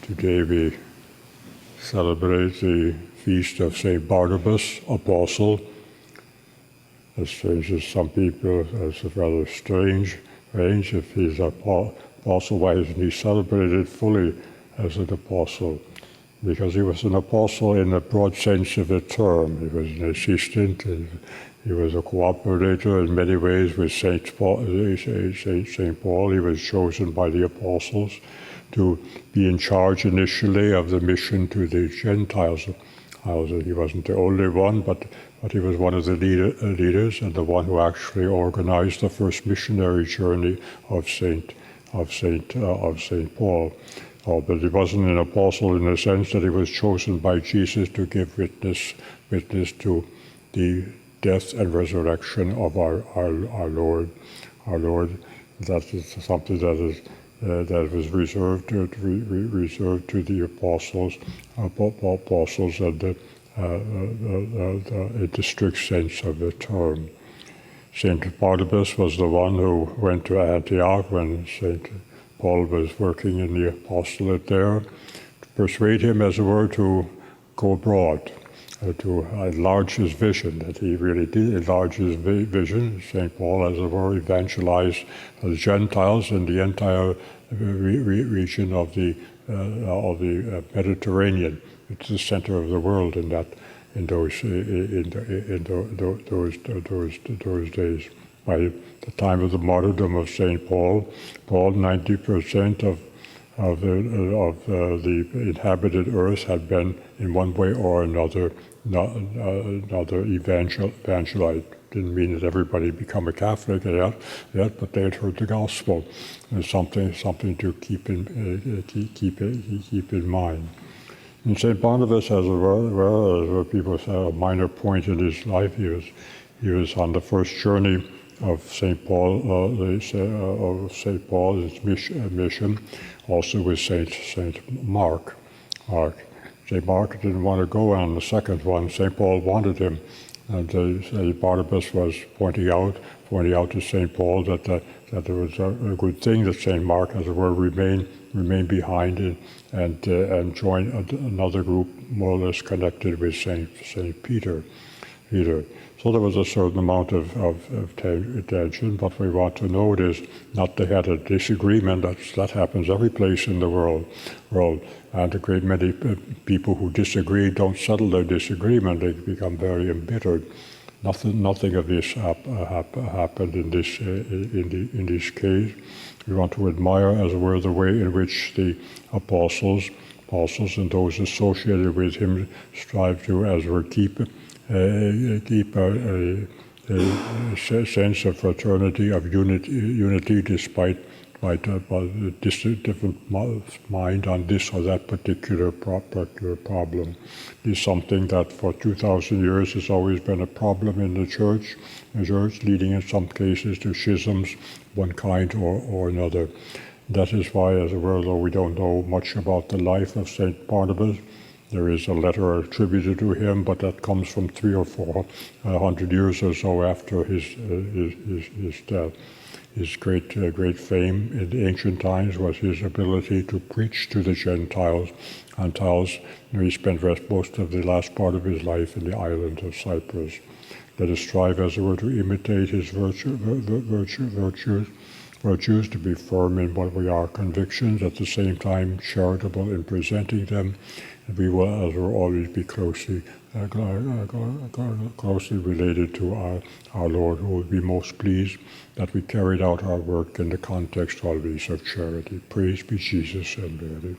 Today we celebrate the feast of St. Barnabas the Apostle. As strange as some people, it's rather strange. If he's an apostle, why isn't he celebrated fully as an apostle? Because he was an apostle in the broad sense of the term. He was an assistant, he was a cooperator in many ways with St. Paul. He was chosen by the apostles to be in charge initially of the mission to the Gentiles. He wasn't the only one, but he was one of the leaders and the one who actually organized the first missionary journey of St. Paul. But he wasn't an apostle in the sense that he was chosen by Jesus to give witness to the death and resurrection of our Lord. Our Lord. That is something that was reserved to the apostles and in the strict sense of the term. Saint Barnabas was the one who went to Antioch when Saint Paul was working in the apostolate there, to persuade him, as it were, to go abroad, to enlarge his vision. That he really did enlarge his vision. St. Paul, as it were, evangelized the Gentiles in the entire region of the Mediterranean. It's the center of the world in those days. By the time of the martyrdom of St. Paul, 90% of the inhabited earth had been, in one way or another, evangelized. Didn't mean that everybody become a Catholic yet, but they had heard the gospel. It's something to keep in mind. And St. Barnabas, as well, people say, a minor point in his life. He was on the first journey of St. Paul, his mission, also with Saint Mark. St. Mark didn't want to go on the second one. St. Paul wanted him, and St. Barnabas was pointing out to St. Paul that it was a good thing that St. Mark, as it were, remain behind and join another group more or less connected with Saint Peter. So there was a certain amount of tension. What we want to note is not they had a disagreement. That happens every place in the world. And a great many people who disagree don't settle their disagreement. They become very embittered. Nothing of this happened in this case. We want to admire, as it were, the way in which the apostles and those associated with him strive to, as it were, keep a sense of fraternity, of unity, despite different mind on this or that particular problem. Is something that for 2,000 years has always been a problem in the church, leading in some cases to schisms, one kind or another. That is why, as it were, though we don't know much about the life of St. Barnabas, there is a letter attributed to him, but that comes from 300 or 400 years or so after his death. His great fame in the ancient times was his ability to preach to the Gentiles. He spent most of the last part of his life in the island of Cyprus. Let us strive, as it were, to imitate his virtues, to be firm in what we are convictions, at the same time charitable in presenting them. And we will, as it were, always be closely related to our Lord, who will be most pleased that we carried out our work in the context always of charity. Praise be Jesus and Mary.